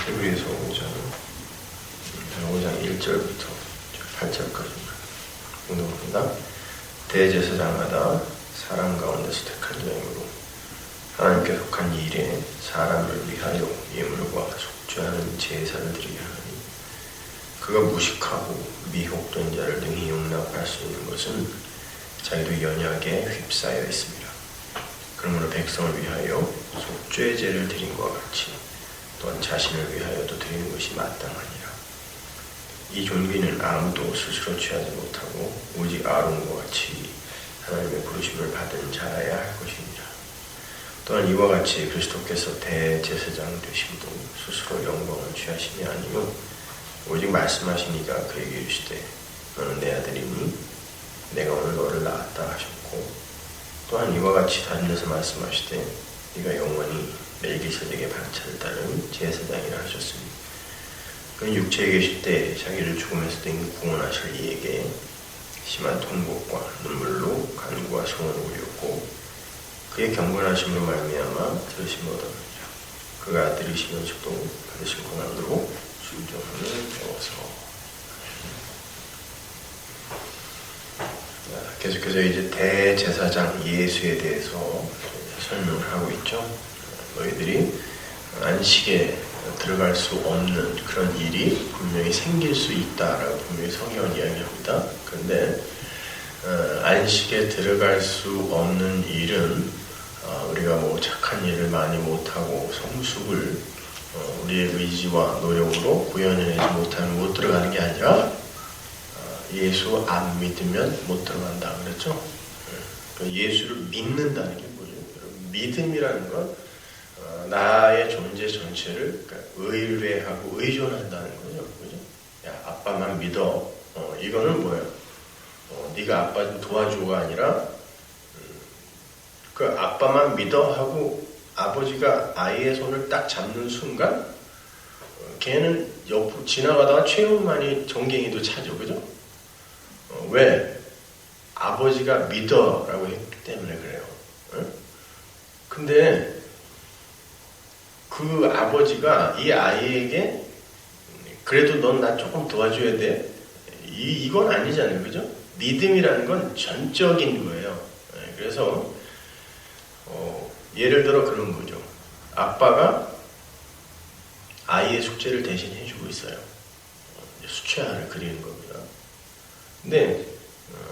히브리서 5장 1절부터 8절까지입니다. 공동합니다. 대제사장마다 사람 가운데서 택한 자이므로 하나님께 속한 이 일에 사람을 위하여 예물과 속죄하는 제사를 드리게 하니 그가 무식하고 미혹된 자를 능히 용납할 수 있는 것은 자기도 연약에 휩싸여 있습니다. 그러므로 백성을 위하여 속죄제를 드린 것과 같이 또한 자신을 위하여도 드리는 것이 마땅하니라. 이 존귀는 아무도 스스로 취하지 못하고 오직 아론과 같이 하나님의 부르심을 받은 자라야 할 것입니다. 또한 이와 같이 그리스도께서 대제사장 되심도 스스로 영광을 취하심이 아니요 오직 말씀하신 이가 그에게 이르시되 너는 내 아들이니 내가 오늘 너를 낳았다 하셨고 또한 이와 같이 다른 데서 말씀하시되 네가 영원히 멜기세덱의 반차를 따른 제사장이라 하셨습니다. 그는 육체에 계실 때 자기를 죽음에서 댕 구원하실 이에게 심한 통곡과 눈물로 간구와 소원을 올렸고 그의 경건하심으로 말미암아 들으심을 얻었느니라. 그가 들으시면서도 받으신 고난으로 순종을 배워서. 계속해서 이제 대제사장 예수에 대해서 설명을 하고 있죠. 너희들이 안식에 들어갈 수 없는 그런 일이 분명히 생길 수 있다라고 분명히 성경은 이야기합니다. 그런데 안식에 들어갈 수 없는 일은 우리가 뭐 착한 일을 많이 못하고 성숙을 우리의 의지와 노력으로 구현해내지 못하면 못 들어가는 게 아니라 예수 안 믿으면 못 들어간다 그랬죠. 예수를 믿는다는 게 뭐죠? 믿음이라는 건 나의 존재 전체를 의뢰하고 의존한다는 거죠. 그죠? 야, 아빠만 믿어. 이거는 뭐예요? 네가 아빠 좀 도와줘가 아니라 그 아빠만 믿어 하고 아버지가 아이의 손을 딱 잡는 순간 걔는 옆으로 지나가다가 최후만이 정갱이도 차죠. 그죠? 왜? 아버지가 믿어라고 했기 때문에 그래요. 근데 그 아버지가 이 아이에게 그래도 넌 나 조금 도와줘야 돼. 이건 아니잖아요. 그죠? 믿음이라는 건 전적인 거예요. 그래서 예를 들어 그런 거죠. 아빠가 아이의 숙제를 대신 해주고 있어요. 수채화를 그리는 겁니다. 근데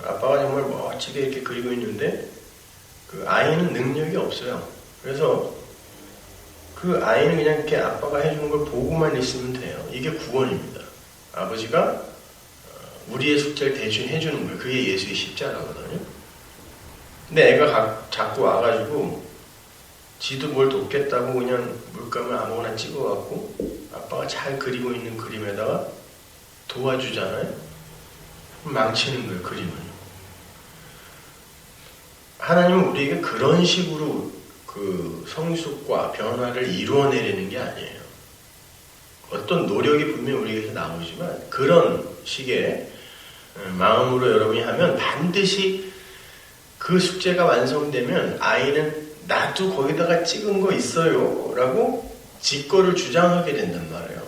아빠가 정말 멋지게 이렇게 그리고 있는데 그 아이는 능력이 없어요. 그래서 그 아이는 그냥 이렇게 아빠가 해주는 걸 보고만 있으면 돼요. 이게 구원입니다. 아버지가 우리의 숙제를 대신 해주는 거예요. 그게 예수의 십자가거든요. 근데 애가 자꾸 와가지고 지도 뭘 돕겠다고 그냥 물감을 아무거나 찍어갖고 아빠가 잘 그리고 있는 그림에다가 도와주잖아요. 망치는 거예요, 그림을. 하나님은 우리에게 그런 식으로 그 성숙과 변화를 이루어내려는 게 아니에요. 어떤 노력이 분명히 우리에게서 나오지만 그런 식의 마음으로 여러분이 하면 반드시 그 숙제가 완성되면 아이는 나도 거기다가 찍은 거 있어요 라고 지 거를 주장하게 된단 말이에요.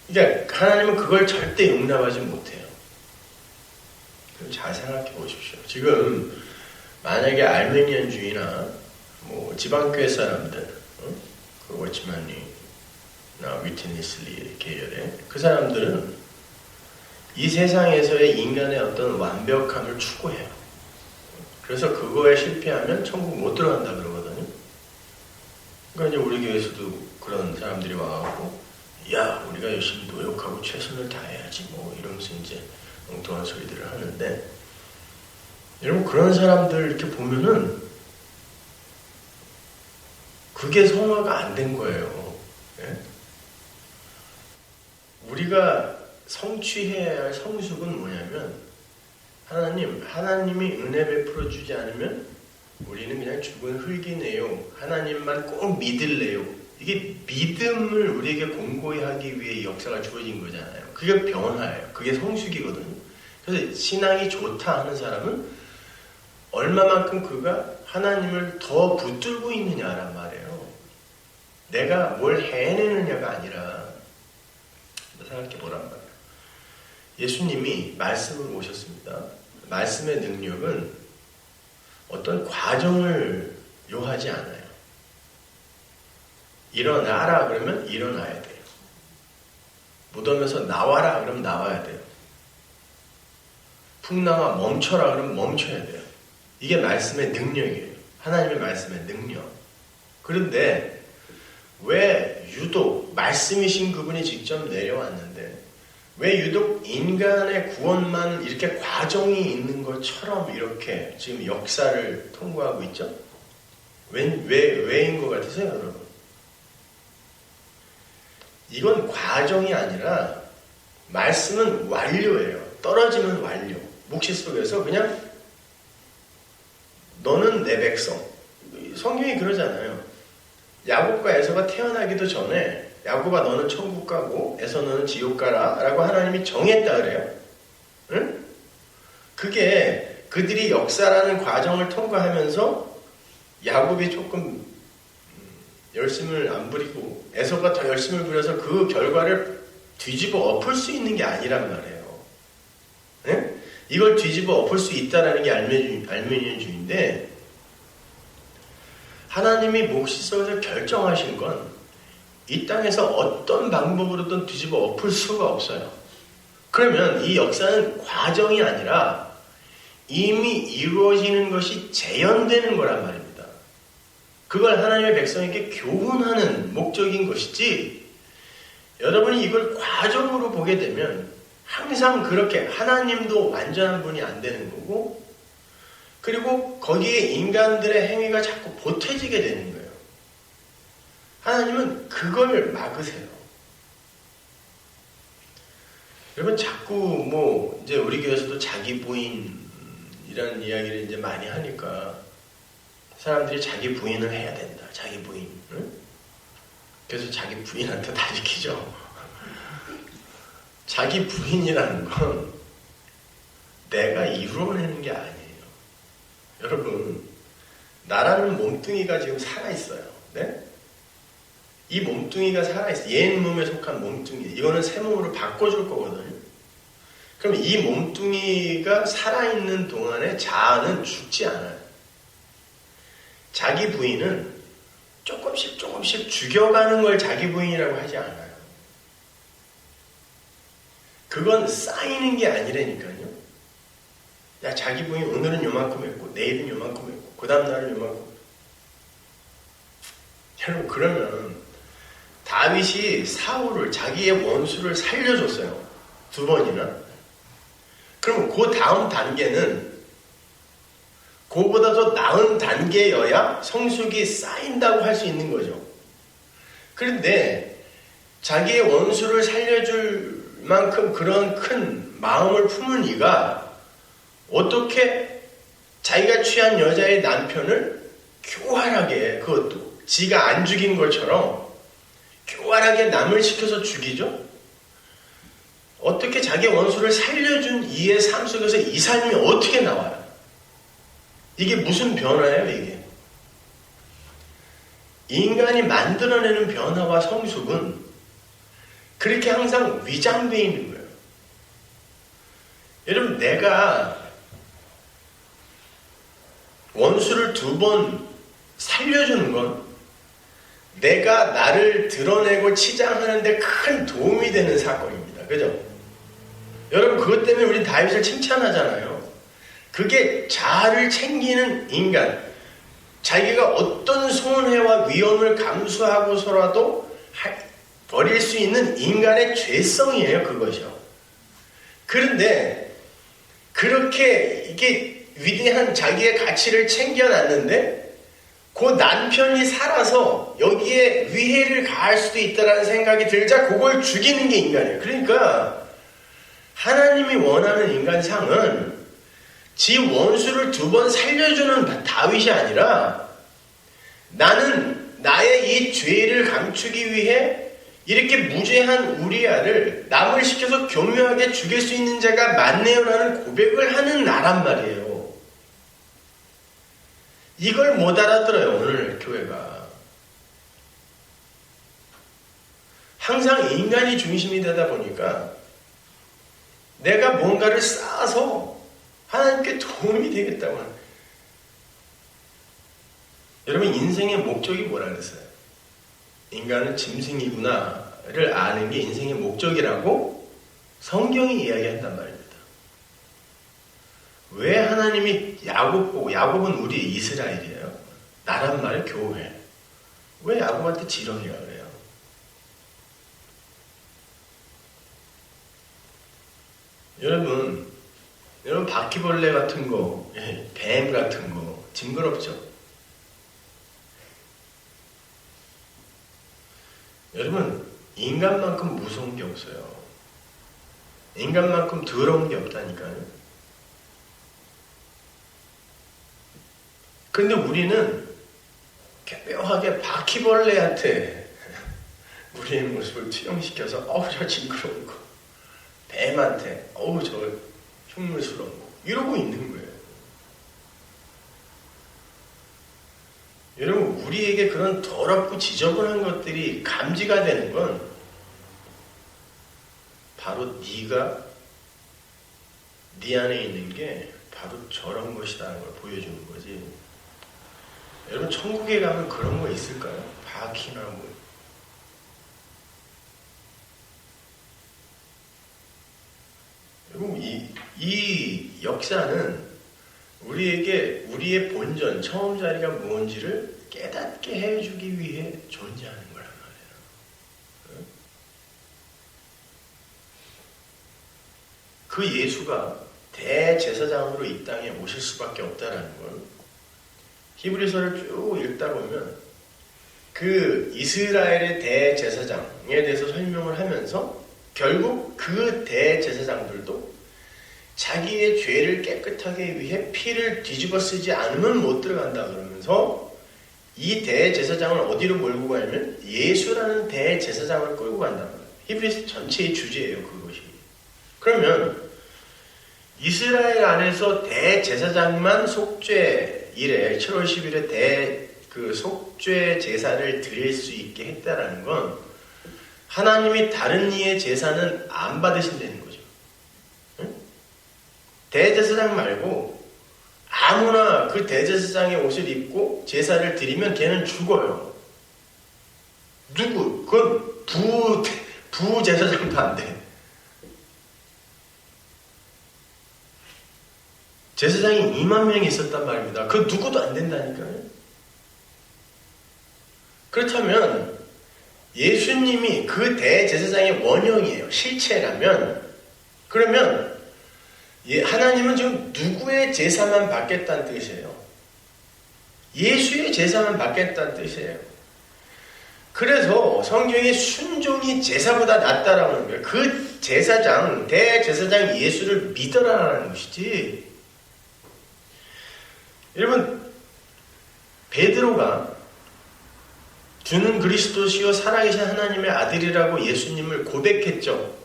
그러니까 하나님은 그걸 절대 용납하지 못해요. 그럼 잘 생각해 보십시오. 지금 만약에 알메니안주의나 뭐 지방교회 사람들, 그 워치만리나 위트니슬리 계열의 그 사람들은 이 세상에서의 인간의 어떤 완벽함을 추구해요. 그래서 그거에 실패하면 천국 못 들어간다 그러거든요. 그러니까 이제 우리 교회에서도 그런 사람들이 와갖고 야 우리가 열심히 노력하고 최선을 다해야지 뭐 이러면서 이제 엉뚱한 소리들을 하는데 여러분 그런 사람들 이렇게 보면은 그게 성화가 안 된 거예요. 예? 우리가 성취해야 할 성숙은 뭐냐면 하나님이 은혜 베풀어 주지 않으면 우리는 그냥 죽은 흙이네요. 하나님만 꼭 믿을래요. 이게 믿음을 우리에게 공고히 하기 위해 역사가 주어진 거잖아요. 그게 변화예요. 그게 성숙이거든요. 그래서 신앙이 좋다 하는 사람은 얼마만큼 그가 하나님을 더 붙들고 있느냐란 말이에요. 내가 뭘 해내느냐가 아니라 생각해 보란 말이에요. 예수님이 말씀으로 오셨습니다. 말씀의 능력은 어떤 과정을 요하지 않아요. 일어나라 그러면 일어나야 돼요. 무덤에서 나와라 그러면 나와야 돼요. 풍랑아 멈춰라 그러면 멈춰야 돼요. 이게 말씀의 능력이에요. 하나님의 말씀의 능력. 그런데 왜 유독 말씀이신 그분이 직접 내려왔는데 왜 유독 인간의 구원만 이렇게 과정이 있는 것처럼 이렇게 지금 역사를 통과하고 있죠? 왜인 것 같으세요, 여러분? 이건 과정이 아니라 말씀은 완료예요. 떨어지는 완료. 묵시 속에서 그냥 너는 내 백성. 성경이 그러잖아요. 야곱과 에서가 태어나기도 전에 야곱아 너는 천국 가고 에서 너는 지옥 가라 라고 하나님이 정했다 그래요. 응? 그게 그들이 역사라는 과정을 통과하면서 야곱이 조금 열심을 안 부리고 에서가 더 열심을 부려서 그 결과를 뒤집어 엎을 수 있는 게 아니란 말이에요. 응? 이걸 뒤집어 엎을 수 있다는 게 알메니언주의인데 하나님이 묵시 속에서 결정하신 건 이 땅에서 어떤 방법으로든 뒤집어 엎을 수가 없어요. 그러면 이 역사는 과정이 아니라 이미 이루어지는 것이 재현되는 거란 말입니다. 그걸 하나님의 백성에게 교훈하는 목적인 것이지 여러분이 이걸 과정으로 보게 되면 항상 그렇게 하나님도 완전한 분이 안 되는 거고 그리고 거기에 인간들의 행위가 자꾸 보태지게 되는 거예요. 하나님은 그걸 막으세요. 여러분 자꾸 이제 우리 교회에서도 자기 부인이라는 이야기를 이제 많이 하니까 사람들이 자기 부인을 해야 된다. 자기 부인. 응? 그래서 자기 부인한테 다 시키죠. 자기 부인이라는 건 내가 이루어내는 게 아니에요. 여러분 나라는 몸뚱이가 지금 살아있어요. 네? 이 몸뚱이가 살아있어요. 옛 몸에 속한 몸뚱이. 이거는 새 몸으로 바꿔줄 거거든요. 그럼 이 몸뚱이가 살아있는 동안에 자아는 죽지 않아요. 자기 부인은 조금씩 죽여가는 걸 자기 부인이라고 하지 않아요. 그건 쌓이는 게 아니라니까요. 야, 자기 부인 오늘은 요만큼 했고 내일은 요만큼 했고 그 다음 날은 요만큼. 여러분 그러면 다윗이 사울을 자기의 원수를 살려줬어요. 2번이나. 그럼 그 다음 단계는 그보다 더 나은 단계여야 성숙이 쌓인다고 할 수 있는 거죠. 그런데 자기의 원수를 살려줄 만큼 그런 큰 마음을 품은 이가 어떻게 자기가 취한 여자의 남편을 교활하게 그것도 지가 안 죽인 것처럼 교활하게 남을 시켜서 죽이죠? 어떻게 자기 원수를 살려준 이의 삶 속에서 이 삶이 어떻게 나와요? 이게 무슨 변화예요, 이게? 인간이 만들어내는 변화와 성숙은 그렇게 항상 위장되어 있는 거예요. 여러분, 내가 원수를 2번 살려주는 건 내가 나를 드러내고 치장하는데 큰 도움이 되는 사건입니다. 그죠? 여러분 그것 때문에 우리 다윗을 칭찬하잖아요. 그게 자아를 챙기는 인간, 자기가 어떤 손해와 위험을 감수하고서라도 버릴 수 있는 인간의 죄성이에요. 그것이요. 그런데 그렇게 이게 위대한 자기의 가치를 챙겨놨는데 그 남편이 살아서 여기에 위해를 가할 수도 있다는 생각이 들자 그걸 죽이는 게 인간이에요. 그러니까 하나님이 원하는 인간상은 지 원수를 2번 살려주는 다윗이 아니라 나는 나의 이 죄를 감추기 위해 이렇게 무죄한 우리아를 남을 시켜서 교묘하게 죽일 수 있는 자가 많네요라는 고백을 하는 나란 말이에요. 이걸 못 알아들어요, 오늘 교회가. 항상 인간이 중심이 되다 보니까 내가 뭔가를 쌓아서 하나님께 도움이 되겠다고 하는. 여러분, 인생의 목적이 뭐라 그랬어요? 인간은 짐승이구나를 아는 게 인생의 목적이라고 성경이 이야기한단 말입니다. 왜 하나님이 야곱 보고, 야곱은 우리 이스라엘이에요. 나란 말 교회. 왜 야곱한테 지렁이라 그래요? 여러분 바퀴벌레 같은 거, 뱀 같은 거 징그럽죠? 여러분, 인간만큼 무서운 게 없어요. 인간만큼 더러운 게 없다니까요. 근데 우리는 묘하게 바퀴벌레한테 우리의 모습을 투영시켜서 저 징그러운 거, 뱀한테 저 흉물스러운 거 이러고 있는 거예요. 여러분, 우리에게 그런 더럽고 지저분한 것들이 감지가 되는 건 바로 네가 네 안에 있는 게 바로 저런 것이라는 걸 보여주는 거지. 여러분, 천국에 가면 그런 거 있을까요? 바퀴나 뭐. 여러분, 이 역사는 우리에게 우리의 본전, 처음 자리가 뭔지를 깨닫게 해주기 위해 존재하는 거란 말이에요. 그 예수가 대제사장으로 이 땅에 오실 수밖에 없다라는 건 히브리서를 쭉 읽다 보면 그 이스라엘의 대제사장에 대해서 설명을 하면서 결국 그 대제사장들도 자기의 죄를 깨끗하게 위해 피를 뒤집어 쓰지 않으면 못 들어간다 그러면서 이 대제사장을 어디로 몰고 가냐면 예수라는 대제사장을 끌고 간단 말이에요. 히브리서 전체의 주제예요, 그것이. 그러면 이스라엘 안에서 대제사장만 속죄 일에 7월 10일에 속죄 제사를 드릴 수 있게 했다라는 건 하나님이 다른 이의 제사는 안 받으신다는 거죠. 응? 대제사장 말고 아무나 그 대제사장의 옷을 입고 제사를 드리면 걔는 죽어요. 누구? 그건 부제사장도 안 돼. 제사장이 2만 명이 있었단 말입니다. 그 누구도 안 된다니까요. 그렇다면 예수님이 그 대제사장의 원형이에요. 실체라면, 그러면 하나님은 지금 누구의 제사만 받겠다는 뜻이에요? 예수의 제사만 받겠다는 뜻이에요. 그래서 성경에 순종이 제사보다 낫다라고 하는 거예요. 그 제사장, 대제사장 예수를 믿어라라는 것이지. 여러분, 베드로가 주는 그리스도시요 살아계신 하나님의 아들이라고 예수님을 고백했죠.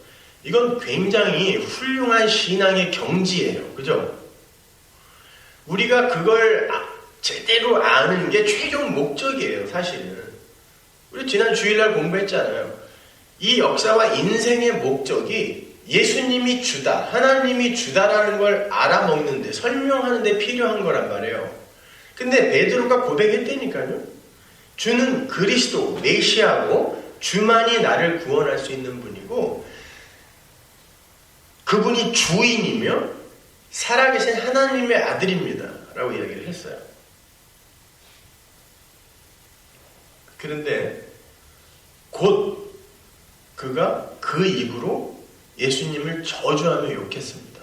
이건 굉장히 훌륭한 신앙의 경지예요. 그죠? 우리가 그걸 제대로 아는 게 최종 목적이에요, 사실은. 우리 지난 주일날 공부했잖아요. 이 역사와 인생의 목적이 예수님이 주다, 하나님이 주다라는 걸 알아먹는데, 설명하는데 필요한 거란 말이에요. 근데 베드로가 고백했다니까요. 주는 그리스도, 메시아고 주만이 나를 구원할 수 있는 분이고 그분이 주인이며 살아계신 하나님의 아들입니다 라고 이야기를 했어요. 그런데 곧 그가 그 입으로 예수님을 저주하며 욕했습니다.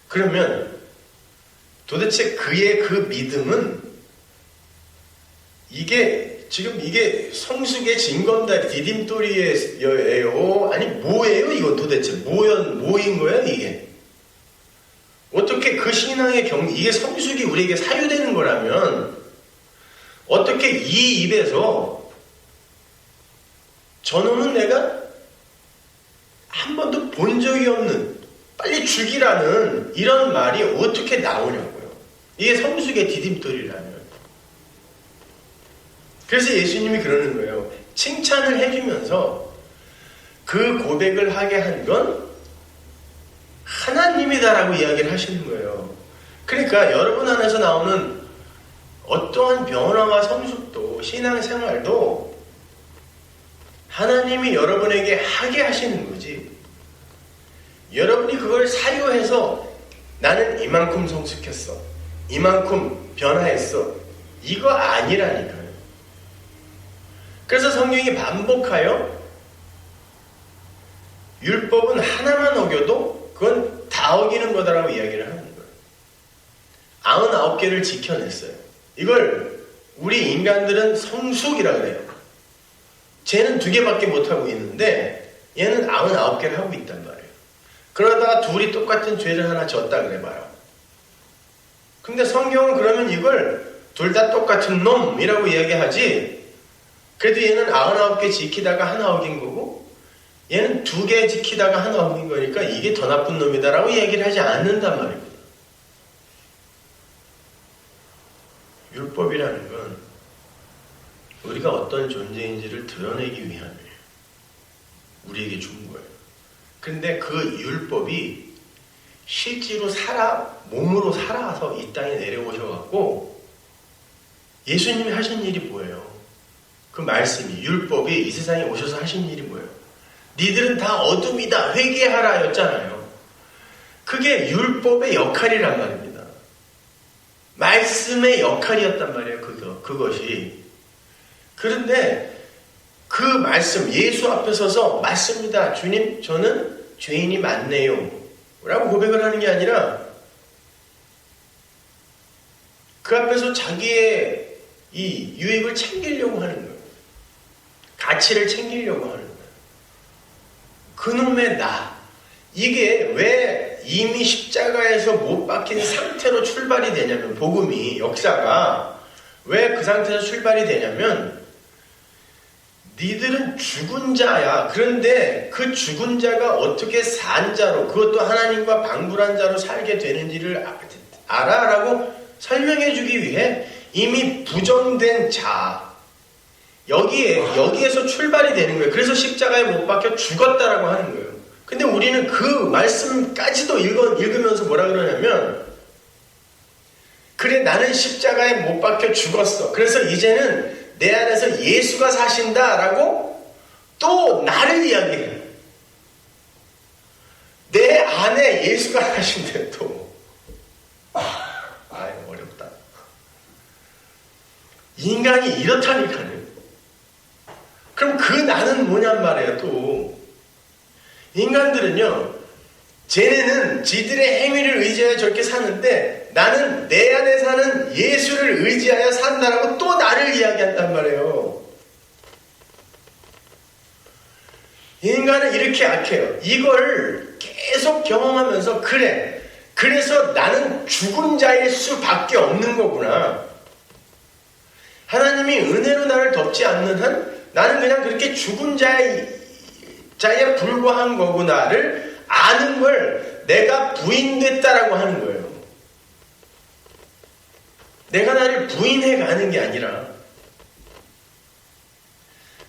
그러면 도대체 그의 그 믿음은 이게 성숙의 징검다리 디딤돌이에요? 아니 뭐예요? 이거 도대체 뭐인 거예요 이게? 어떻게 그 신앙의 이게 성숙이 우리에게 사유되는 거라면 어떻게 이 입에서 저놈은 내가 한 번도 본 적이 없는 빨리 죽이라는 이런 말이 어떻게 나오냐고요. 이게 성숙의 디딤돌이라면. 그래서 예수님이 그러는 거예요. 칭찬을 해주면서 그 고백을 하게 한 건 하나님이다라고 이야기를 하시는 거예요. 그러니까 여러분 안에서 나오는 어떠한 변화와 성숙도, 신앙생활도 하나님이 여러분에게 하게 하시는 거지. 여러분이 그걸 사유해서 나는 이만큼 성숙했어, 이만큼 변화했어, 이거 아니라니까요. 그래서 성경이 반복하여 율법은 하나만 어겨도 그건 다 어기는 거다라고 이야기를 하는 거예요. 99개를 지켜냈어요. 이걸 우리 인간들은 성숙이라고 그래요. 쟤는 2개밖에 못하고 있는데 얘는 99개를 하고 있단 말이에요. 그러다가 둘이 똑같은 죄를 하나 졌다 그래봐요. 근데 성경은 그러면 이걸 둘 다 똑같은 놈이라고 이야기하지, 그래도 얘는 99개 지키다가 하나 어긴 거고 얘는 2개 지키다가 하나 어긴 거니까 이게 더 나쁜 놈이다라고 이야기를 하지 않는단 말입니다. 율법이라는 건 우리가 어떤 존재인지를 드러내기 위함이에요. 우리에게 준 거예요. 근데 그 율법이 실제로 몸으로 살아서 이 땅에 내려오셔갖고 예수님이 하신 일이 뭐예요? 그 말씀이, 율법이 이 세상에 오셔서 하신 일이 뭐예요? 니들은 다 어둠이다, 회개하라 였잖아요. 그게 율법의 역할이란 말입니다. 말씀의 역할이었단 말이에요. 그것이. 그런데 그 말씀, 예수 앞에 서서 맞습니다, 주님, 저는 죄인이 많네요 라고 고백을 하는 게 아니라 그 앞에서 자기의 이 유익을 챙기려고 하는 거예요. 가치를 챙기려고 하는 거예요. 그놈의 나, 이게 왜 이미 십자가에서 못 박힌 상태로 출발이 되냐면, 복음이, 역사가 왜 그 상태에서 출발이 되냐면, 니들은 죽은 자야. 그런데 그 죽은 자가 어떻게 산 자로, 그것도 하나님과 방불한 자로 살게 되는지를 알아라고 설명해 주기 위해 이미 부정된 자, 여기에서 출발이 되는 거예요. 그래서 십자가에 못 박혀 죽었다라고 하는 거예요. 근데 우리는 그 말씀까지도 읽으면서 뭐라 그러냐면, 그래, 나는 십자가에 못 박혀 죽었어. 그래서 이제는 내 안에서 예수가 사신다라고 또 나를 이야기해요. 내 안에 예수가 사신대 또. 어렵다. 인간이 이렇다니까요. 그럼 그 나는 뭐냔 말이에요. 또 인간들은요, 쟤네는 지들의 행위를 의지하여 저렇게 사는데 나는 내 안에 사는 예수를 의지하여 산다라고 또 나를 이야기한단 말이에요. 인간은 이렇게 약해요. 이걸 계속 경험하면서, 그래, 그래서 나는 죽은 자일 수밖에 없는 거구나. 하나님이 은혜로 나를 덮지 않는 한 나는 그냥 그렇게 죽은 자에 불과한 거구나를 아는 걸 내가 부인됐다라고 하는 거예요. 내가 나를 부인해 가는 게 아니라,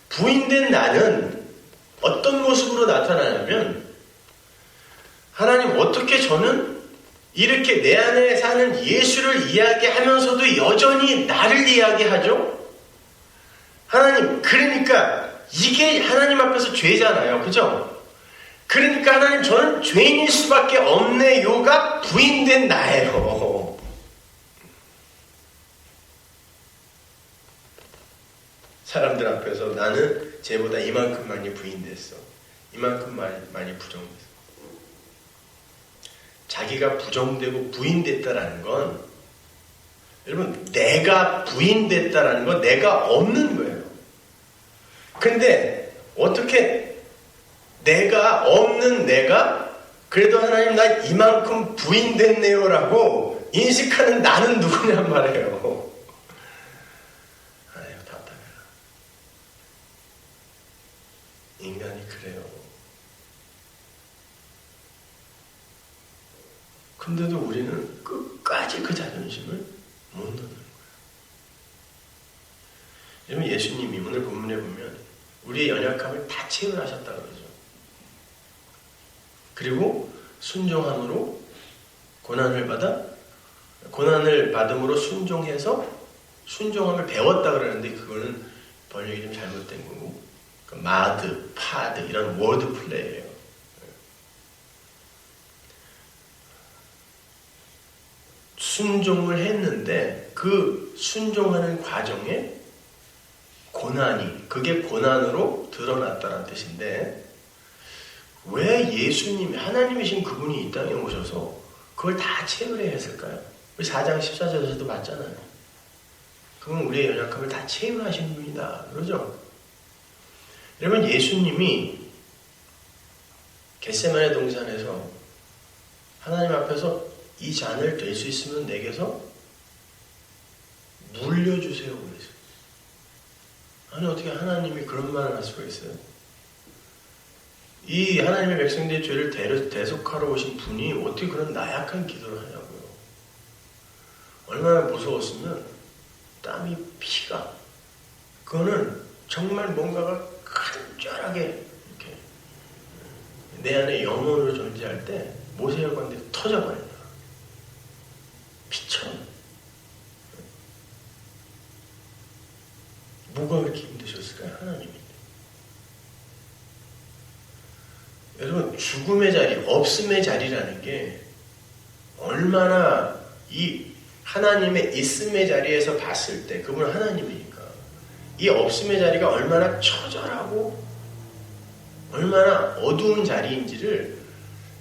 부인된 나는 어떤 모습으로 나타나냐면, 하나님, 어떻게 저는 이렇게 내 안에 사는 예수를 이야기하면서도 여전히 나를 이야기하죠? 하나님, 그러니까 이게 하나님 앞에서 죄잖아요. 그죠? 그러니까 하나님, 저는 죄인일 수밖에 없네요가 부인된 나예요. 사람들 앞에서 나는 쟤보다 이만큼 많이 부인됐어, 이만큼 많이 부정됐어. 자기가 부정되고 부인됐다라는 건, 여러분, 내가 부인됐다라는 건 내가 없는 거예요. 근데 어떻게 내가 없는 내가 그래도 하나님 나 이만큼 부인됐네요라고 인식하는 나는 누구냔 말이에요. 아유, 답답해라. 인간이 그래요. 근데도 우리는 끝까지 그 자존심을 못 놓는 거예요. 여러분, 예수님이 오늘 본문에 보면 우리의 연약함을 다 채울하셨다 그러죠. 그리고 순종함으로 고난을 받음으로 순종해서 순종함을 배웠다 그러는데 그거는 번역이 좀 잘못된 거고, 마드, 파드 이런 워드 플레이예요. 순종을 했는데 그 순종하는 과정에 그게 고난으로 드러났다는 뜻인데, 왜 예수님이 하나님이신 그분이 이 땅에 오셔서 그걸 다 채우려 했을까요? 우리 4장 14절에서도 봤잖아요. 그건 우리의 연약함을 다 채우하신 분이다 그러죠. 여러분, 예수님이 겟세마네 동산에서 하나님 앞에서 이 잔을 될 수 있으면 내게서 물려주세요 그랬어요. 아니, 어떻게 하나님이 그런 말을 할 수가 있어요? 이 하나님의 백성들의 죄를 대속하러 오신 분이 어떻게 그런 나약한 기도를 하냐고요. 얼마나 무서웠으면 땀이 피가, 그거는 정말 뭔가가 간절하게 이렇게 내 안에 영혼으로 존재할 때 모세혈관들이 터져버린다. 피처럼. 뭐가 그렇게 힘드셨을까요? 하나님인데. 여러분, 죽음의 자리, 없음의 자리라는 게 얼마나 이 하나님의 있음의 자리에서 봤을 때, 그분은 하나님이니까 이 없음의 자리가 얼마나 처절하고 얼마나 어두운 자리인지를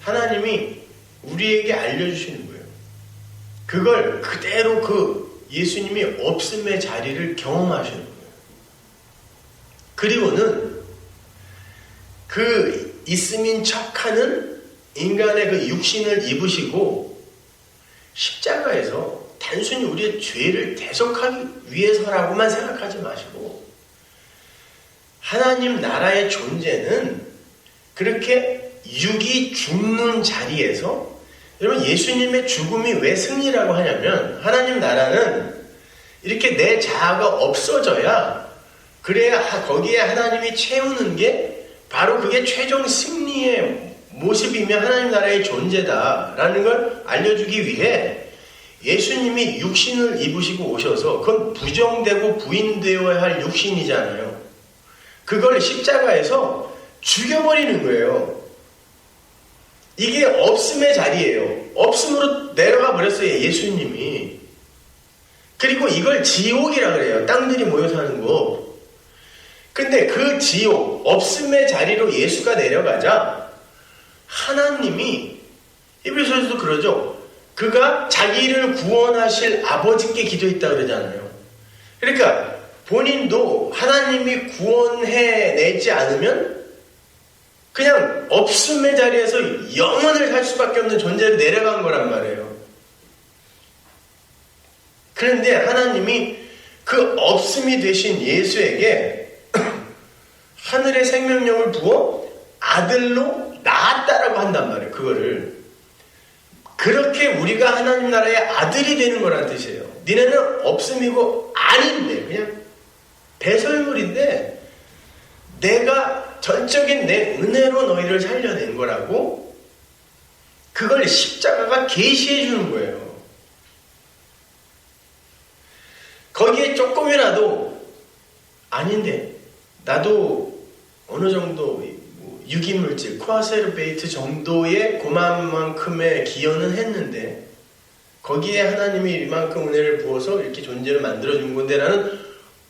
하나님이 우리에게 알려주시는 거예요. 그걸 그대로 그 예수님이 없음의 자리를 경험하시는 거예요. 그리고는 그 있음인 척하는 인간의 그 육신을 입으시고 십자가에서 단순히 우리의 죄를 대속하기 위해서라고만 생각하지 마시고, 하나님 나라의 존재는 그렇게 육이 죽는 자리에서, 여러분, 예수님의 죽음이 왜 승리라고 하냐면, 하나님 나라는 이렇게 내 자아가 없어져야, 그래야 거기에 하나님이 채우는 게 바로 그게 최종 승리의 모습이며 하나님 나라의 존재다라는 걸 알려주기 위해 예수님이 육신을 입으시고 오셔서, 그건 부정되고 부인되어야 할 육신이잖아요. 그걸 십자가에서 죽여버리는 거예요. 이게 없음의 자리예요. 없음으로 내려가 버렸어요, 예수님이. 그리고 이걸 지옥이라 그래요. 땅들이 모여 사는 거. 근데 그 지옥, 없음의 자리로 예수가 내려가자 하나님이, 히브리서에서도 그러죠. 그가 자기를 구원하실 아버지께 기도했다 그러잖아요. 그러니까 본인도 하나님이 구원해내지 않으면 그냥 없음의 자리에서 영원을 살 수밖에 없는 존재로 내려간 거란 말이에요. 그런데 하나님이 그 없음이 되신 예수에게 하늘의 생명력을 부어 아들로 낳았다라고 한단 말이에요. 그거를. 그렇게 우리가 하나님 나라의 아들이 되는 거란 뜻이에요. 니네는 없음이고 아닌데, 그냥 배설물인데 내가 전적인 내 은혜로 너희를 살려낸 거라고, 그걸 십자가가 계시해 주는 거예요. 거기에 조금이라도 아닌데 나도 어느 정도 유기물질, 코아세르베이트 정도의 그만큼의 기여는 했는데 거기에 하나님이 이만큼 은혜를 부어서 이렇게 존재를 만들어준 건데 라는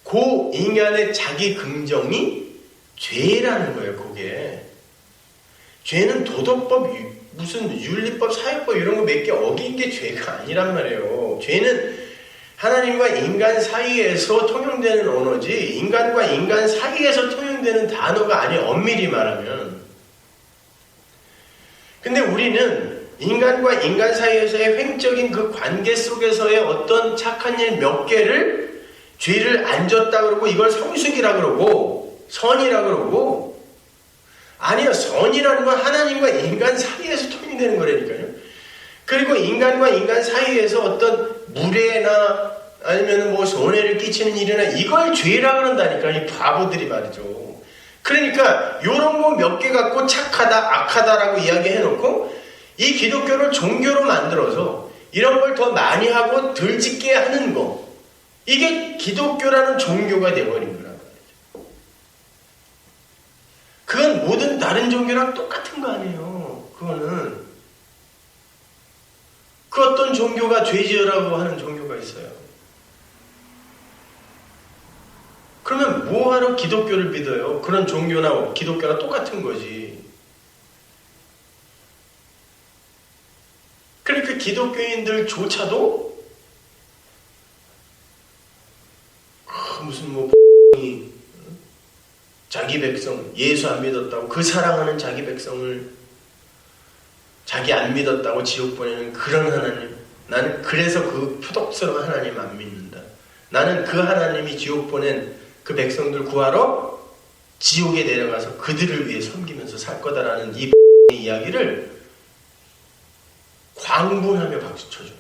그 인간의 자기 긍정이 죄라는 거예요. 그게 죄는 도덕법, 무슨 윤리법, 사회법 이런 거 몇 개 어긴 게 죄가 아니란 말이에요. 죄는 하나님과 인간 사이에서 통용되는 언어지, 인간과 인간 사이에서 통용되는 단어가 아니에요. 엄밀히 말하면. 근데 우리는 인간과 인간 사이에서의 횡적인 그 관계 속에서의 어떤 착한 일 몇 개를 죄를 안 졌다 그러고 이걸 성숙이라 그러고 선이라 그러고, 아니요, 선이라는 건 하나님과 인간 사이에서 통용되는 거라니까요. 그리고 인간과 인간 사이에서 어떤 무례나 아니면 뭐 손해를 끼치는 일이나 이걸 죄라 그런다니까, 이 바보들이 말이죠. 그러니까 이런 거 몇 개 갖고 착하다, 악하다라고 이야기해놓고 이 기독교를 종교로 만들어서 이런 걸 더 많이 하고 덜 짓게 하는 거, 이게 기독교라는 종교가 되어버린 거란 말이죠. 그건 모든 다른 종교랑 똑같은 거 아니에요. 그거는 그 어떤 종교가 죄지으라고 하는 종교가 있어요. 그러면 뭐하러 기독교를 믿어요? 그런 종교나 기독교나 똑같은 거지. 그러니까 기독교인들조차도 무슨 뭐 자기 백성 예수 안 믿었다고, 그 사랑하는 자기 백성을 자기 안 믿었다고 지옥 보내는 그런 하나님, 나는 그래서 그 표독스러운 하나님 안 믿는다. 나는 그 하나님이 지옥 보낸 그 백성들 구하러 지옥에 내려가서 그들을 위해 섬기면서 살 거다라는 이 이야기를 광분하며 박수 쳐줘.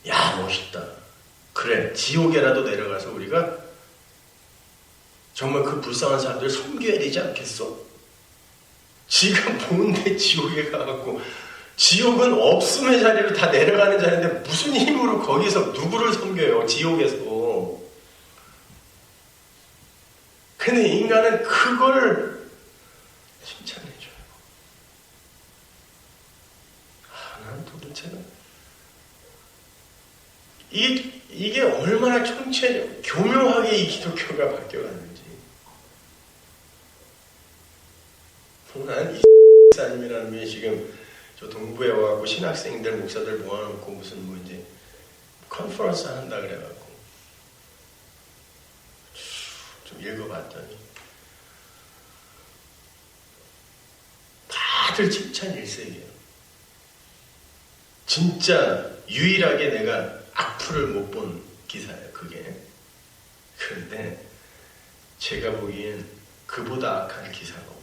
야, 멋있다. 그래, 지옥에라도 내려가서 우리가 정말 그 불쌍한 사람들 섬겨야 되지 않겠어? 지가 뭔데 지옥에 가갖고, 지옥은 없음의 자리로 다 내려가는 자리인데 무슨 힘으로 거기서 누구를 섬겨요, 지옥에서. 근데 인간은 그걸 칭찬해줘요. 난 도대체 이게 얼마나 교묘하게 이 기독교가 바뀌어갔는지. 난 이 사님이라는 분이 지금 저 동부에 와갖고 신학생들, 목사들 모아놓고 무슨 뭐 이제 컨퍼런스 한다 그래갖고 좀 읽어봤더니 다들 칭찬 일색이에요. 진짜 유일하게 내가 악플을 못 본 기사예요, 그게. 그런데 제가 보기엔 그보다 악한 기사가 없어요.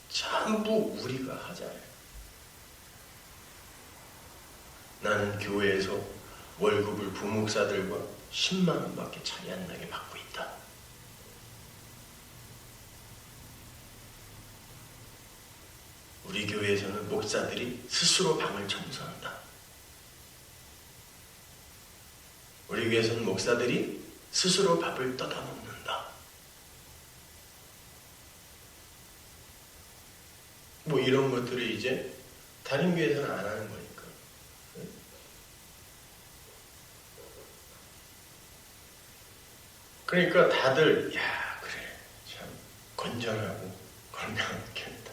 전부 우리가 하잖아요. 나는 교회에서 월급을 부목사들과 10만 원밖에 차이 안 나게 받고 있다. 우리 교회에서는 목사들이 스스로 방을 청소한다. 우리 교회에서는 목사들이 스스로 밥을 떠다 먹는다. 뭐 이런 것들을 이제 다른 교회에서는 안 하는 거니까. 그러니까 다들 야, 그래, 참 건전하고 건강한 교회다.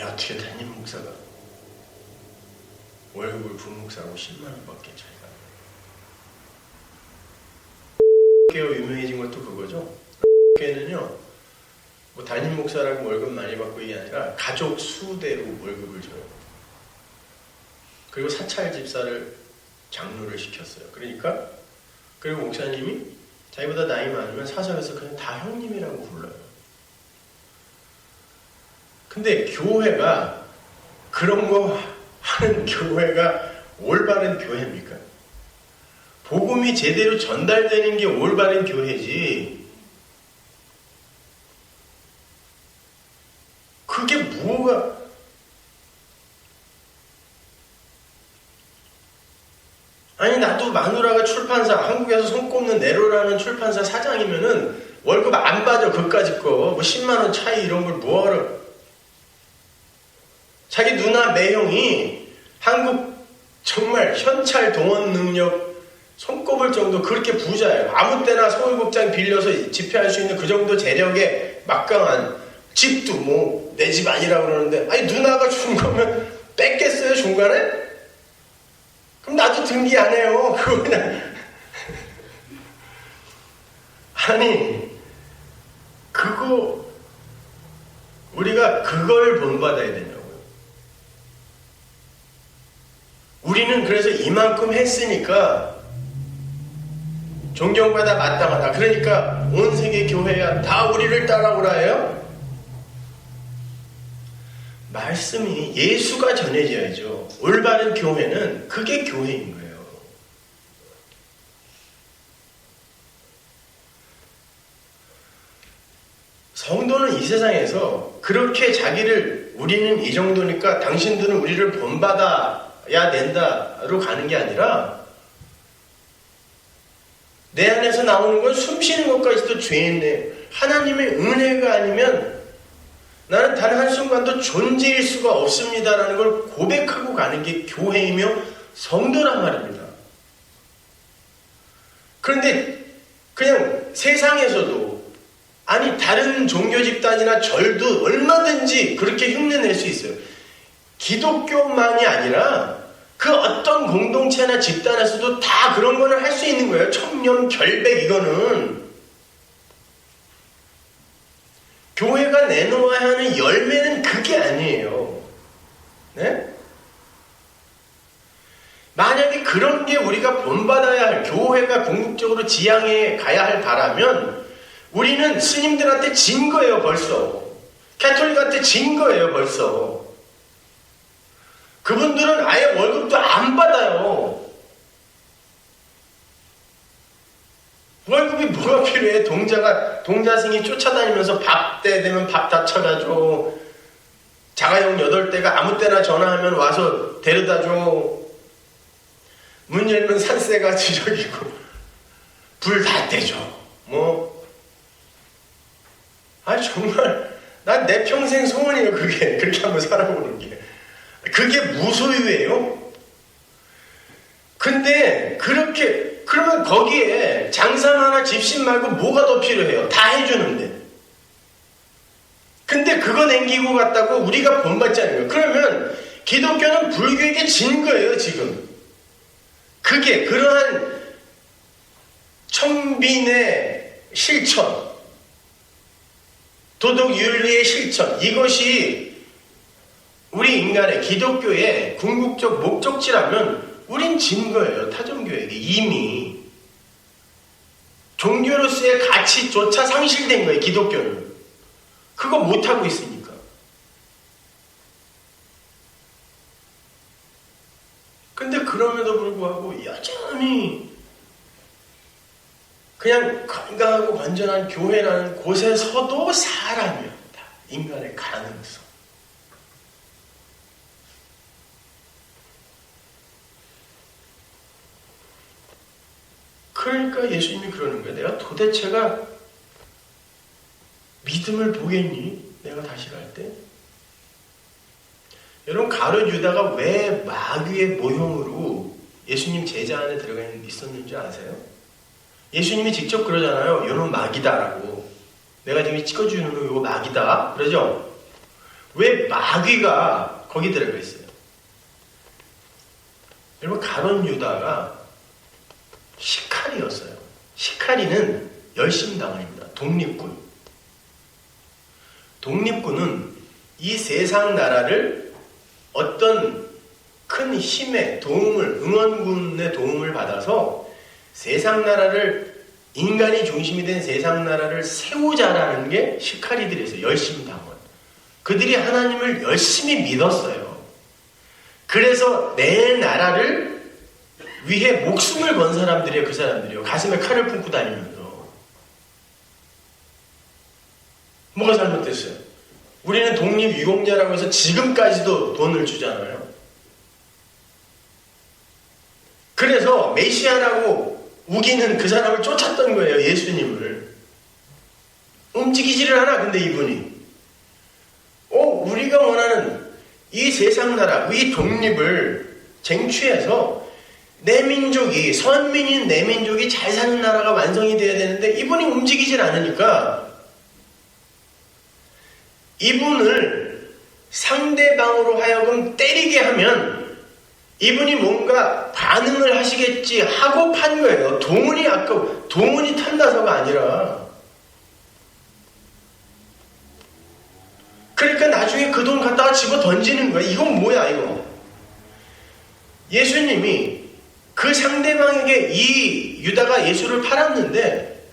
야, 어떻게 담임 목사가 월급을 부목사하고 10만 원밖에 차이가 안 나요. 교회가 유명해진 것도 그거죠. 교회는요, 뭐 담임 목사라고 월급 많이 받고 이게 아니라 가족 수대로 월급을 줘요. 그리고 사찰 집사를 장로를 시켰어요. 그리고 목사님이 자기보다 나이 많으면 사석에서 그냥 다 형님이라고 불러요. 근데 교회가 그런 거 하는 교회가 올바른 교회입니까? 복음이 제대로 전달되는 게 올바른 교회지. 그게 뭐가 아니, 나도 마누라가 출판사, 한국에서 손꼽는 네로라는 출판사 사장이면은 월급 안 받아, 그까짓 거. 뭐 10만 원 차이 이런 걸 뭐하러. 자기 누나 매형이 한국 정말 현찰 동원 능력 손꼽을 정도 그렇게 부자예요. 아무 때나 서울극장 빌려서 집회할 수 있는 그 정도 재력에 막강한, 집도 뭐 내 집 아니라고 그러는데, 아니 누나가 준 거면 뺏겠어요, 중간에? 그럼 나도 등기 안 해요. 그거 그냥. 아니, 우리가 그걸 본받아야 되냐고요. 우리는 그래서 이만큼 했으니까 존경받아 마땅하다. 그러니까 온 세계 교회야 다 우리를 따라오라 해요? 말씀이 예수가 전해져야죠. 올바른 교회는 그게 교회인 거예요. 성도는 이 세상에서 그렇게 자기를 우리는 이 정도니까 당신들은 우리를 본받아야 된다로 가는 게 아니라 내 안에서 나오는 건 숨쉬는 것까지도 죄인데 하나님의 은혜가 아니면 나는 단 한순간도 존재일 수가 없습니다라는 걸 고백하고 가는 게 교회이며 성도란 말입니다. 그런데 그냥 세상에서도 아니 다른 종교 집단이나 절도 얼마든지 그렇게 흉내낼 수 있어요. 기독교만이 아니라 그 어떤 공동체나 집단에서도 다 그런 거는 할 수 있는 거예요. 청렴, 결백 이거는. 교회가 내놓아야 하는 열매는 그게 아니에요. 네? 만약에 그런 게 우리가 본받아야 할, 교회가 궁극적으로 지향해 가야 할 바라면 우리는 스님들한테 진 거예요, 벌써. 캐톨릭한테 진 거예요, 벌써. 그분들은 아예 월급도 안 받아요. 월급이 뭐가 필요해? 동자승이 쫓아다니면서 밥 때 되면 밥 다 쳐다 줘. 자가용 8대가 아무 때나 전화하면 와서 데려다 줘. 문 열면 산세가 지저귀고 불 다 떼줘. 정말 난 내 평생 소원이에요. 그렇게 한번 살아보는 게. 그게 무소유예요? 근데 그러면 거기에 장사마나 집신 말고 뭐가 더 필요해요? 다 해주는데. 근데 그거 남기고 갔다고 우리가 본받지 않는 거예요. 그러면 기독교는 불교에게 진 거예요, 지금. 그게 그러한 청빈의 실천, 도덕 윤리의 실천, 이것이 우리 인간의 기독교의 궁극적 목적지라면 우린 진 거예요. 타종교에게 이미. 종교로서의 가치조차 상실된 거예요. 기독교는. 그거 못하고 있으니까. 근데 그럼에도 불구하고 여전히 그냥 건강하고 건전한 교회라는 곳에서도 사람이 없다. 인간의 가능성. 그러니까 예수님이 그러는 거예요. 내가 도대체가 믿음을 보겠니? 내가 다시 갈 때? 여러분, 가룟 유다가 왜 마귀의 모형으로 예수님 제자 안에 들어가 있었는지 아세요? 예수님이 직접 그러잖아요. 이놈 마귀다라고. 내가 지금 찍어주는 거 이거 마귀다. 그러죠? 왜 마귀가 거기 들어가 있어요? 여러분, 가룟 유다가 시카리였어요. 시카리는 열심당원입니다. 독립군. 독립군은 이 세상 나라를 어떤 큰 힘의 도움을, 응원군의 도움을 받아서 세상 나라를, 인간이 중심이 된 세상 나라를 세우자라는 게 시카리들이었어요. 열심당원. 그들이 하나님을 열심히 믿었어요. 그래서 내 나라를 위해 목숨을 건 사람들이에요. 그 사람들이요. 가슴에 칼을 품고 다니면서. 뭐가 잘못됐어요? 우리는 독립유공자라고 해서 지금까지도 돈을 주잖아요. 그래서 메시아라고 우기는 그 사람을 쫓았던 거예요. 예수님을. 움직이지를 않아. 근데 이분이 우리가 원하는 이 세상 나라, 이 독립을 쟁취해서 내 민족이, 선민인 내 민족이 잘 사는 나라가 완성이 돼야 되는데 이분이 움직이질 않으니까 이분을 상대방으로 하여금 때리게 하면 이분이 뭔가 반응을 하시겠지 하고 판 거예요. 돈이 탐나서가 아니라. 그러니까 나중에 그 돈 갖다가 집어 던지는 거예요. 이건 뭐야 이거. 예수님이 그 상대방에게 이 유다가 예수를 팔았는데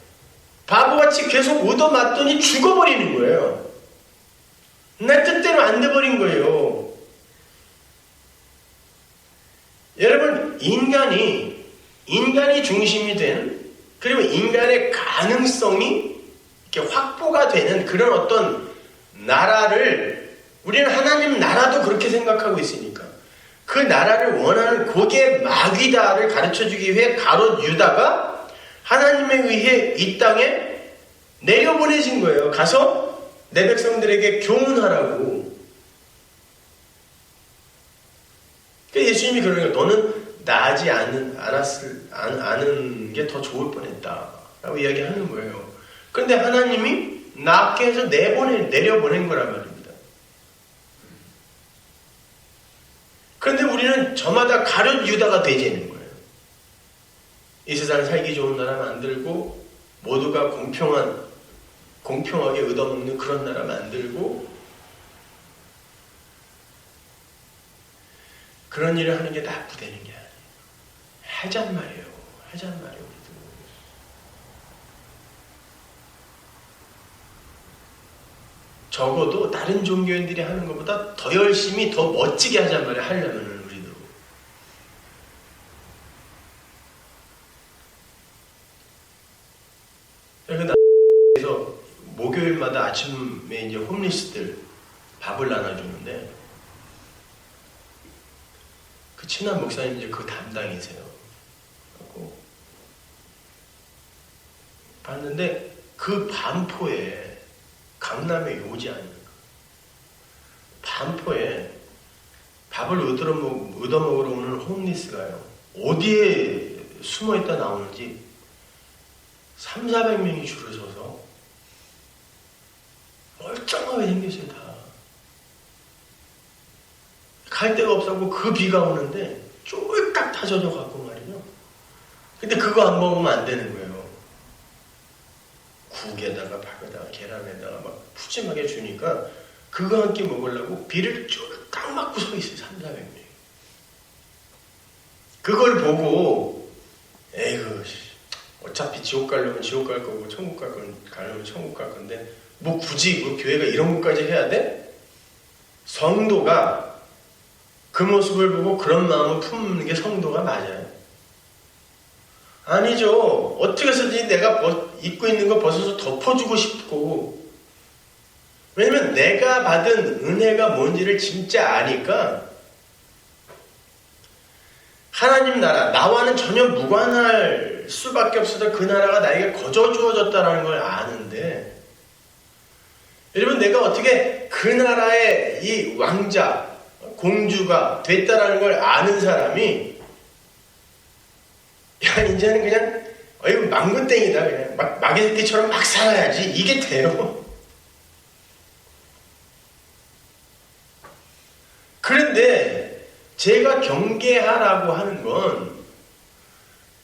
바보같이 계속 얻어맞더니 죽어버리는 거예요. 내 뜻대로 안 돼버린 거예요. 여러분, 인간이 중심이 되는, 그리고 인간의 가능성이 이렇게 확보가 되는 그런 어떤 나라를, 우리는 하나님 나라도 그렇게 생각하고 있으니까 그 나라를 원하는 그게 마귀다를 가르쳐주기 위해 가롯 유다가 하나님에 의해 이 땅에 내려보내진 거예요. 가서 내 백성들에게 교훈하라고. 그러니까 예수님이 그러는 거예요. 너는 나지 않은 게 더 좋을 뻔했다 라고 이야기하는 거예요. 그런데 하나님이 낫게 해서 내려보낸 거란 말입니다. 그런데 우리는 저마다 가룟 유다가 되지는 거예요. 이 세상 살기 좋은 나라 만들고 모두가 공평하게 얻어먹는 그런 나라 만들고 그런 일을 하는 게 나쁘다는 게 아니에요. 하잔 말이에요. 우리도. 적어도 다른 종교인들이 하는 것보다 더 열심히 더 멋지게 하잔 말이에요. 하려면 우리도. 그래서 목요일마다 아침에 이제 홈리스들 밥을 나눠주는데 그 친한 목사님 이제 그 담당이세요. 그래서 봤는데 그 반포에 강남의 요지 아닙니까? 반포에 밥을 얻어먹으러 오는 홈리스가요. 어디에 숨어있다 나오는지 300~400명이 줄을 서서 멀쩡하게 생겼어요. 다. 갈 데가 없었고 그 비가 오는데 쫄딱 다 젖어갖고 말이죠. 근데 그거 안 먹으면 안 되는 거예요. 국에다가 밥에다가 계란에다가 막 푸짐하게 주니까 그거 한 끼 먹으려고 비를 쫄딱 맞고 서 있어요. 300~400명이. 그걸 보고 에이구 어차피 지옥 가려면 지옥 갈 거고 천국 가려면 천국 갈 건데 뭐 굳이 뭐 교회가 이런 것까지 해야 돼? 성도가 그 모습을 보고 그런 마음을 품는 게 성도가 맞아요? 아니죠. 어떻게 해서든지 내가 입고 있는 거 벗어서 덮어주고 싶고, 왜냐면 내가 받은 은혜가 뭔지를 진짜 아니까 하나님 나라, 나와는 전혀 무관할 수밖에 없어서 그 나라가 나에게 거저 주어졌다는 걸 아는데, 여러분 내가 어떻게 그 나라의 이 왕자, 공주가 됐다라는 걸 아는 사람이 야 이제는 그냥 이거 망구땡이다 그냥 마귀새끼처럼 막 살아야지 이게 돼요. 그런데 제가 경계하라고 하는 건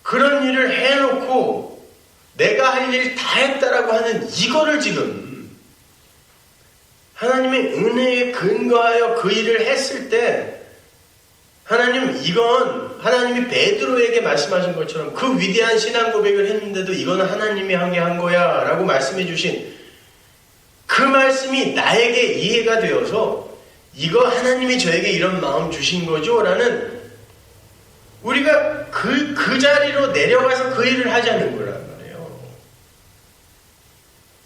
그런 일을 해놓고 내가 할 일 다 했다라고 하는 이거를 지금 하나님의 은혜에 근거하여 그 일을 했을 때 하나님 이건 하나님이 베드로에게 말씀하신 것처럼 그 위대한 신앙 고백을 했는데도 이거는 하나님이 한 게 한 거야 라고 말씀해 주신 그 말씀이 나에게 이해가 되어서 이거 하나님이 저에게 이런 마음 주신 거죠 라는 우리가 그 자리로 내려가서 그 일을 하자는 거란 말이에요.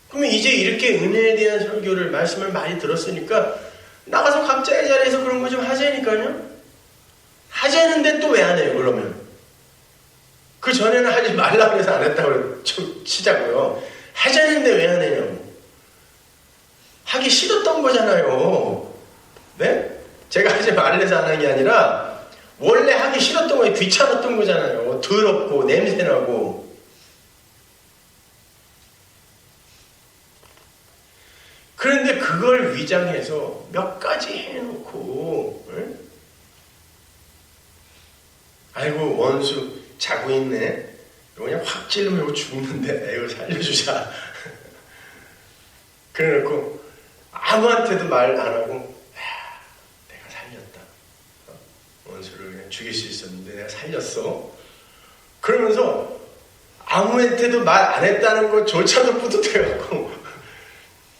그러면 이제 이렇게 은혜에 대한 설교를 말씀을 많이 들었으니까 나가서 각자의 자리에서 그런 거 좀 하자니까요. 하자는데 또 왜 안 해요 그러면? 그 전에는 하지 말라고 해서 안 했다고 치자고요. 하자는데 왜 안 해냐고. 하기 싫었던 거잖아요. 네? 제가 하지 말래서 안 한 게 아니라 원래 하기 싫었던 거에 귀찮았던 거잖아요. 더럽고 냄새나고. 그런데 그걸 위장해서 몇 가지 해놓고 응? 아이고 원수 자고 있네. 그냥 확 찔르면 죽는데 이거 살려주자. 그래놓고 아무한테도 말 안 하고 내가 살렸다. 원수를 그냥 죽일 수 있었는데 내가 살렸어. 그러면서 아무한테도 말 안 했다는 것조차도 뿌듯해갖고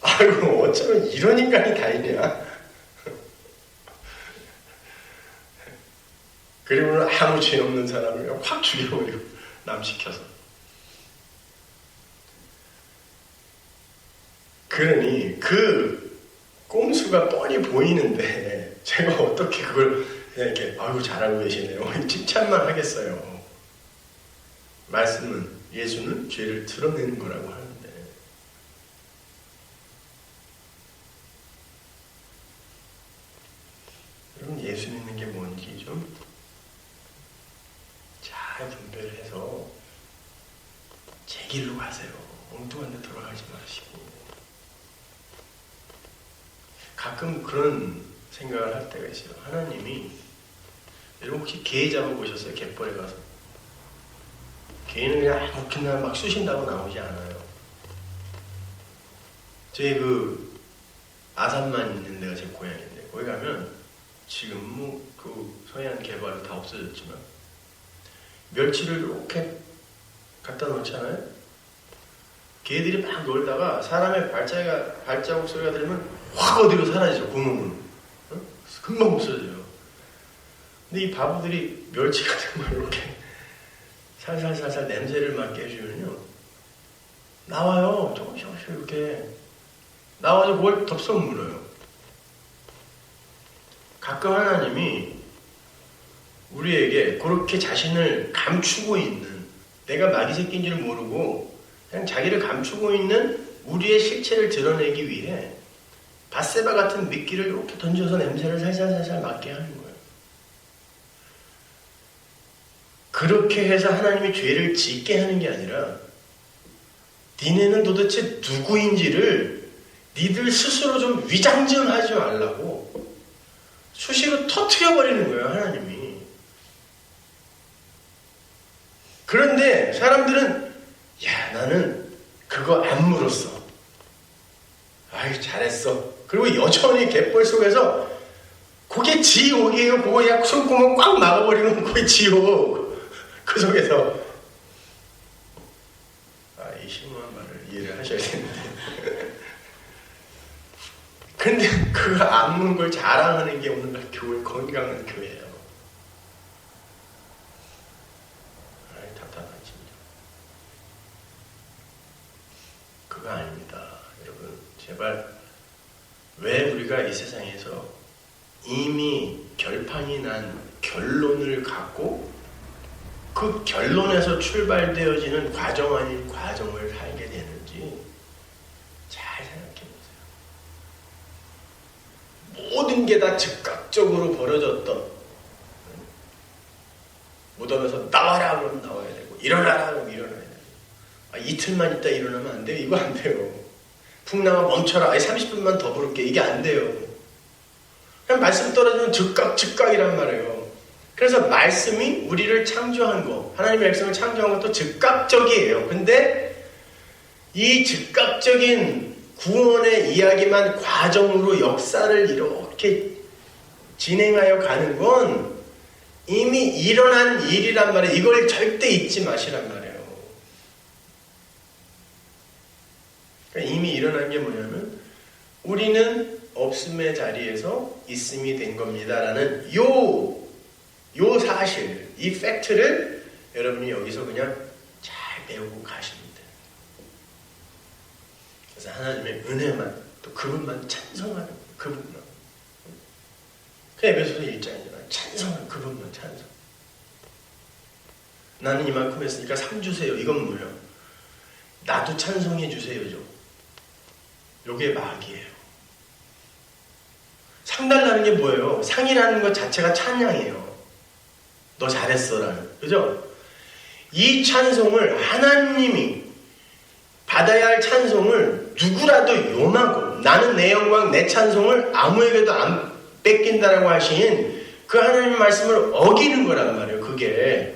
아이고 어쩌면 이런 인간이 다 있냐. 그리고는 아무 죄 없는 사람을 확 죽여버리고 남 시켜서. 그러니 그 꼼수가 뻔히 보이는데 제가 어떻게 그걸 그냥 이렇게 아이고 잘하고 계시네요 칭찬만 하겠어요. 말씀은 예수는 죄를 드러내는 거라고 하는데 여러분 예수 믿는 게 뭔지 좀 잘 분별해서 제 길로 가세요. 엉뚱한 데 돌아가지 마시고. 가끔 그런 생각을 할 때가 있어요. 하나님이 여러분 혹시 개 잡아보셨어요? 갯벌에 가서 개는 그냥 아무렇게나 막 쑤신다고 나오지 않아요. 저희 그 아산만 있는 데가 제 고향인데 거기 가면 지금 뭐 그 서해안 개발이 다 없어졌지만 멸치를 이렇게 갖다 놓잖아요. 개들이 막 놀다가 사람의 발자국 소리가 들리면 확 어디로 사라지죠. 구멍으로. 어? 금방 없어져요. 근데 이 바보들이 멸치 같은 걸 이렇게 살살살살 냄새를 맡게 해주면요 나와요. 조금씩 이렇게 나와서 뭘 덥석 물어요. 가끔 하나님이 우리에게 그렇게 자신을 감추고 있는, 내가 마귀 새끼인 줄 모르고 그냥 자기를 감추고 있는 우리의 실체를 드러내기 위해 밧세바 같은 미끼를 이렇게 던져서 냄새를 살살살살 맡게 하는 거예요. 그렇게 해서 하나님이 죄를 짓게 하는 게 아니라 니네는 도대체 누구인지를 니들 스스로 좀 위장 좀 하지 말라고 수시로 터트려버리는 거예요, 하나님이. 그런데 사람들은 야 나는 그거 안 물었어. 아유 잘했어. 그리고 여전히 갯벌 속에서 그게 지옥이에요. 그거 그냥 손구멍 꽉 막아버리면 그게 지옥. 그 속에서 이 심오한 말을 이해를 하셔야 되는데 근데 그거 안 무는 걸 자랑하는 게 오늘날 교회 건강한 교회예요. 답답하지. 그거 아닙니다. 여러분 제발 왜 우리가 이 세상에서 이미 결판이 난 결론을 갖고 그 결론에서 출발되어지는 과정 아닌 과정을 살게 되는지 잘 생각해 보세요. 모든 게 다 즉각적으로 벌어졌던, 무덤에서 나와라 그러면 나와야 되고 일어나라 그러면 일어나야 되고 이틀만 있다 일어나면 안 돼요. 이거 안 돼요. 풍랑아 멈춰라. 30분만 더 부를게. 이게 안 돼요. 그냥 말씀 떨어지면 즉각이란 말이에요. 그래서 말씀이 우리를 창조한 거, 하나님의 백성을 창조한 것도 즉각적이에요. 근데 이 즉각적인 구원의 이야기만 과정으로 역사를 이렇게 진행하여 가는 건 이미 일어난 일이란 말이에요. 이걸 절대 잊지 마시란 말이에요. 그러니까 이미 일어난 게 뭐냐면 우리는 없음의 자리에서 있음이 된 겁니다라는 요 사실, 이 팩트를 여러분이 여기서 그냥 잘 배우고 가시면 돼요. 그래서 하나님의 은혜만, 또 그분만 찬송하는 거예요. 그분만. 그 에베소서 1장이잖아요. 찬송하는 그분만 찬송. 나는 이만큼 했으니까 상 주세요. 이건 뭐예요? 나도 찬송해 주세요죠. 요게 마귀예요. 상 달라는 게 뭐예요? 상이라는 것 자체가 찬양이에요. 너 잘했어라는. 그죠? 이 찬송을 하나님이 받아야 할 찬송을 누구라도 요마고 나는 내 영광 내 찬송을 아무에게도 안 뺏긴다라고 하신 그 하나님의 말씀을 어기는 거란 말이에요. 그게.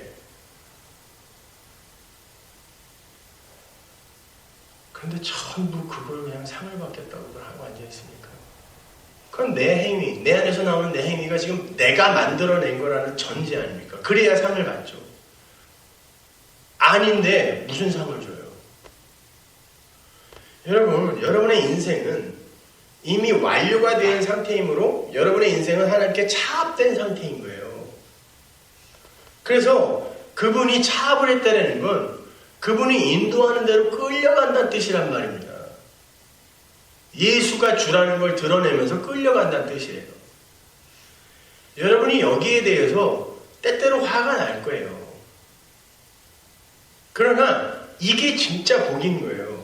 근데 전부 그걸 그냥 상을 받겠다고 하고 앉아있으니까. 그건 내 행위, 내 안에서 나오는 내 행위가 지금 내가 만들어낸 거라는 전제 아닙니까? 그래야 상을 받죠. 아닌데 무슨 상을 줘요? 여러분, 여러분의 인생은 이미 완료가 된 상태이므로 여러분의 인생은 하나님께 차압된 상태인 거예요. 그래서 그분이 차압을 했다는 건 그분이 인도하는 대로 끌려간다는 뜻이란 말입니다. 예수가 주라는 걸 드러내면서 끌려간다는 뜻이에요. 여러분이 여기에 대해서 때때로 화가 날 거예요. 그러나 이게 진짜 복인 거예요.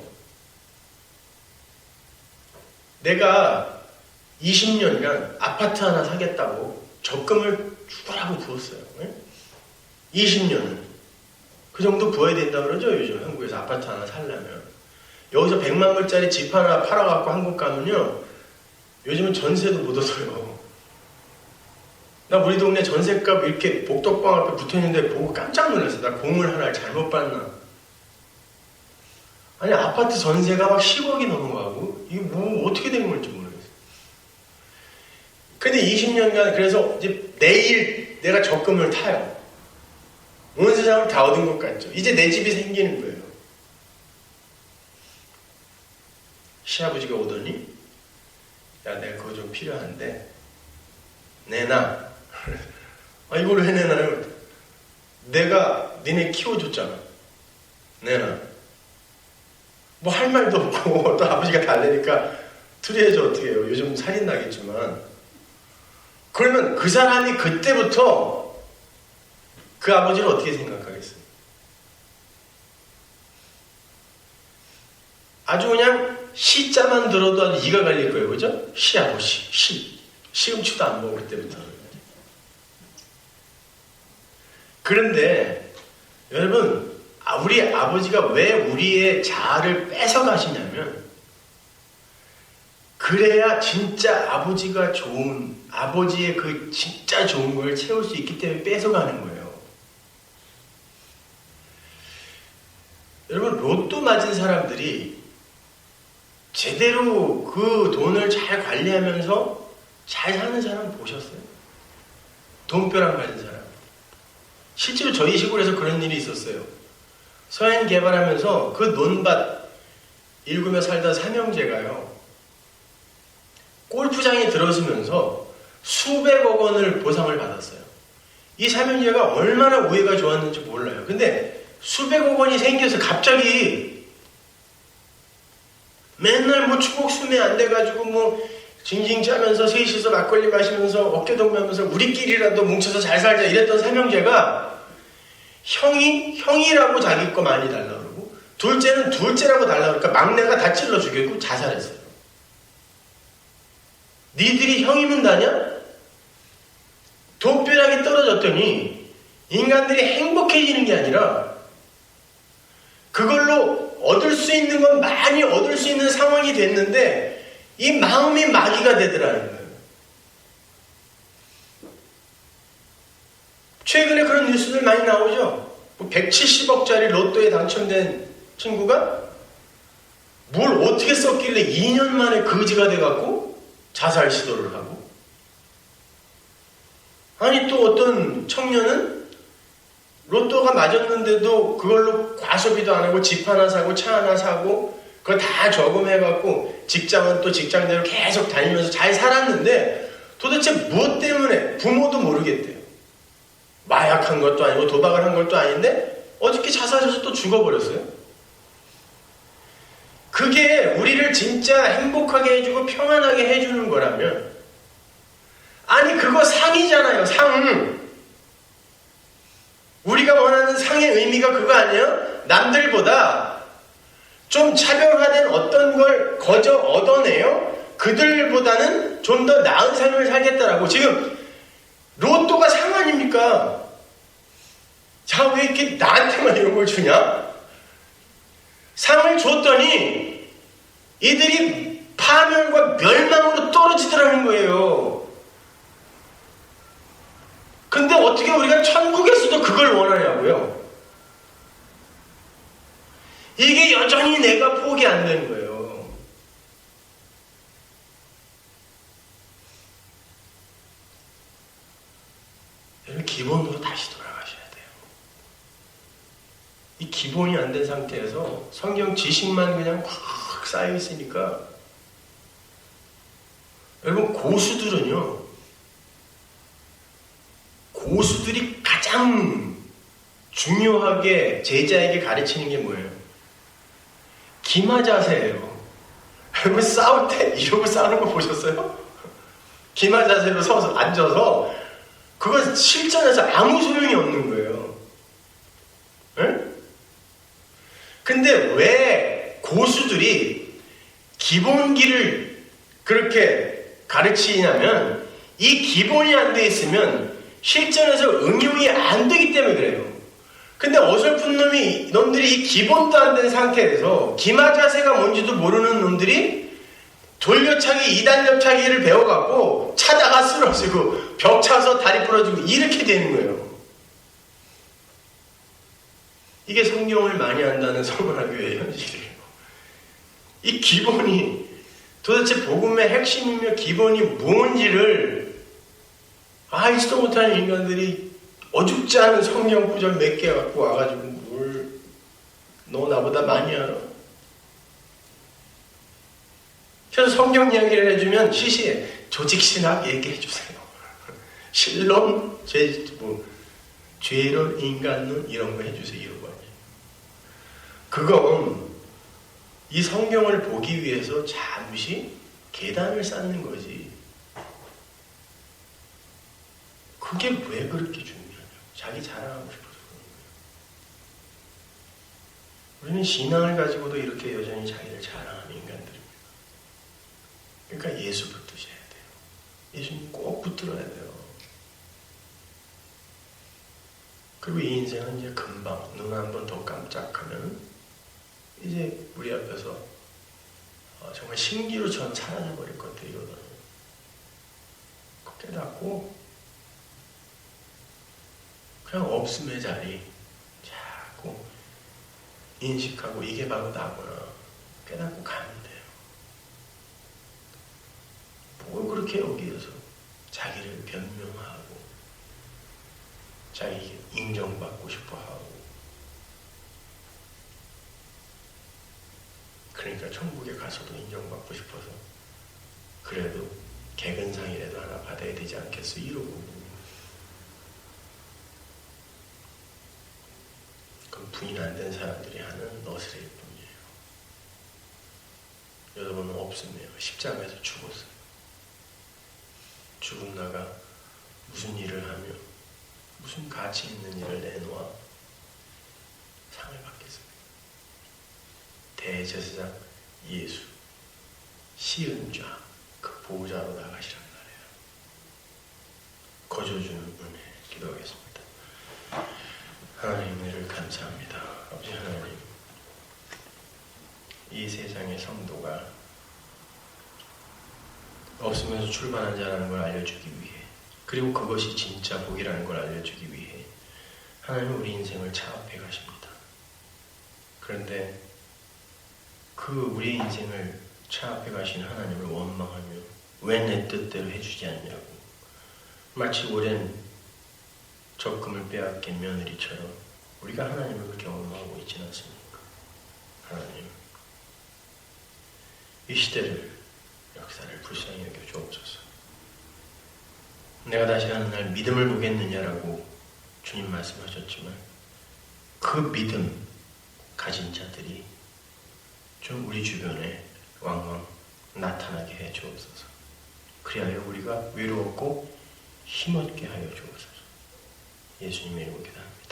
내가 20년간 아파트 하나 사겠다고 적금을 죽으라고 부었어요. 20년은. 그 정도 부어야 된다고 그러죠, 요즘 한국에서 아파트 하나 살려면. 여기서 100만 불짜리 집 하나 팔아갖고 한국 가면요, 요즘은 전세도 못 얻어요. 나 우리 동네 전세값 이렇게 복덕방 앞에 붙어있는데 보고 깜짝 놀랐어. 나 공을 하나 잘못 봤나. 아니, 아파트 전세가 막 10억이 넘어가고, 이게 뭐, 어떻게 된 건지 모르겠어요. 근데 20년간, 그래서 이제 내일 내가 적금을 타요. 온 세상을 다 얻은 것 같죠. 이제 내 집이 생기는 거예요. 시아버지가 오더니, 야, 내가 그거 좀 필요한데, 내놔. 아, 이걸 왜 내놔요? 내가 니네 키워줬잖아. 내놔. 뭐 할 말도 없고 또 아버지가 달래니까 투리해줘 어떻게 해요. 요즘 살인 나겠지만. 그러면 그 사람이 그때부터 그 아버지를 어떻게 생각하겠어요? 아주 그냥 시자만 들어도 아주 이가 갈릴 거예요. 그죠? 시아버지. 시금치도 안 먹을 그때부터. 그런데 여러분, 우리 아버지가 왜 우리의 자아를 뺏어가시냐면, 그래야 진짜 아버지가 좋은, 아버지의 그 진짜 좋은 걸 채울 수 있기 때문에 뺏어가는 거예요. 여러분, 로또 맞은 사람들이 제대로 그 돈을 잘 관리하면서 잘 사는 사람 보셨어요? 돈벼락 맞은 사람. 실제로 저희 시골에서 그런 일이 있었어요. 서행 개발하면서 그 논밭 일구며 살던 삼형제가요, 골프장에 들어서면서 수백억 원을 보상을 받았어요. 이 삼형제가 얼마나 우애가 좋았는지 몰라요. 근데 수백억 원이 생겨서 갑자기 맨날 뭐 추곡수매 안 돼가지고 뭐 징징 짜면서 셋이서 막걸리 마시면서 어깨동무하면서 우리끼리라도 뭉쳐서 잘 살자 이랬던 삼형제가 형이라고 자기 거 많이 달라고 그러고, 둘째는 둘째라고 달라고 그러니까 막내가 다 찔러 죽였고 자살했어요. 니들이 형이면 다냐? 돈벼락이 떨어졌더니 인간들이 행복해지는 게 아니라 그걸로 얻을 수 있는 건 많이 얻을 수 있는 상황이 됐는데 이 마음이 마귀가 되더라는 거예요. 최근에 그런 뉴스들 많이 나오죠. 170억짜리 로또에 당첨된 친구가 뭘 어떻게 썼길래 2년 만에 거지가 돼갖고 자살 시도를 하고, 아니 또 어떤 청년은 로또가 맞았는데도 그걸로 과소비도 안 하고 집 하나 사고 차 하나 사고 그거 다 저금해갖고 직장은 또 직장대로 계속 다니면서 잘 살았는데 도대체 무엇 때문에 부모도 모르겠대요. 마약한 것도 아니고 도박을 한 것도 아닌데 어저께 자살해서 또 죽어버렸어요. 그게 우리를 진짜 행복하게 해주고 평안하게 해주는 거라면, 아니 그거 상이잖아요. 상. 우리가 원하는 상의 의미가 그거 아니에요? 남들보다 좀 차별화된 어떤 걸 거저 얻어내요? 그들보다는 좀 더 나은 삶을 살겠다라고. 지금 로또가 상 아닙니까? 자, 왜 이렇게 나한테만 이런 걸 주냐? 상을 줬더니 이들이 파멸과 멸망으로 떨어지더라는 거예요. 근데 어떻게 우리가 천국에서도 그걸 원하냐고요? 이게 여전히 내가 포기 안 되는 거예요. 여러분, 기본으로 다시 돌아가셔야 돼요. 이 기본이 안 된 상태에서 성경 지식만 그냥 막 쌓여 있으니까. 여러분, 고수들이 가장 중요하게 제자에게 가르치는 게 뭐예요? 기마 자세예요. 여러분, 싸울 때 이러고 싸우는 거 보셨어요? 기마 자세로 서서 앉아서 그건 실전에서 아무 소용이 없는 거예요. 네? 근데 왜 고수들이 기본기를 그렇게 가르치냐면 이 기본이 안 돼 있으면 실전에서 응용이 안 되기 때문에 그래요. 근데 어설픈 놈들이 이 기본도 안 된 상태에서 기마 자세가 뭔지도 모르는 놈들이 돌려차기, 2단접차기를 배워갖고 차다가 쓰러지고 벽 차서 다리 부러지고 이렇게 되는 거예요. 이게 성경을 많이 한다는 서문화교회의 현실이에요. 이 기본이 도대체 복음의 핵심이며 기본이 뭔지를 알지도 못하는 인간들이 어줍지 않은 성경 구절 몇 개 갖고 와가지고 너 나보다 많이 알아? 그래서 성경 이야기를 해주면 시시해. 조직신학 얘기해주세요. 신론, 죄론, 인간론 이런 거 해주세요. 이런 거 아니에요. 그건 이 성경을 보기 위해서 잠시 계단을 쌓는 거지. 그게 왜 그렇게 중요하냐? 자기 자랑하고 싶어서 그런 거예요. 우리는 신앙을 가지고도 이렇게 여전히 자기를 자랑하는 인간들입니다. 그러니까 예수 붙드셔야 돼요. 예수님 꼭 붙들어야 돼요. 그리고 이 인생은 이제 금방 눈 한 번 더 깜짝하면 이제 우리 앞에서 정말 신기루처럼 사라져버릴 것 같아요. 이러다가 깨닫고 그냥 없음의 자리 자꾸 인식하고 이게 바로 나구나 깨닫고 가면 돼요. 뭘 그렇게 여기에서 자기를 변명하고 자기 인정받고 싶어하고. 그러니까 천국에 가서도 인정받고 싶어서 그래도 개근상이라도 하나 받아야 되지 않겠어 이러고. 그럼 부인 안 된 사람들이 하는 너스레일 뿐이에요. 여러분은 없으면 십자가에서 죽었어요. 죽은 나가 무슨 일을 하며 무슨 가치 있는 일을 내놓아 상을 받겠습니까? 대제사장 예수 시은 자 그 보호자로 나가시란 말이에요. 거저주는 은혜 기도하겠습니다. 하나님 은혜를 감사합니다. 아버지 하나님, 이 세상의 성도가 없으면서 출발한 자라는 걸 알려주기 위해, 그리고 그것이 진짜 복이라는 걸 알려주기 위해 하나님은 우리 인생을 차압해 가십니다. 그런데 그 우리 인생을 차압해 가신 하나님을 원망하며 왜 내 뜻대로 해주지 않냐고, 마치 오랜 적금을 빼앗긴 며느리처럼 우리가 하나님을 경험하고 있지는 않습니까? 하나님, 이 시대를, 역사를 불쌍히 여겨 주옵소서. 내가 다시 하는 날 믿음을 보겠느냐라고 주님 말씀하셨지만 그 믿음 가진 자들이 좀 우리 주변에 왕왕 나타나게 해 주옵소서. 그리하여 우리가 외로웠고 힘없게 하여 주옵소서. 예수님의 이름으로 기도합니다.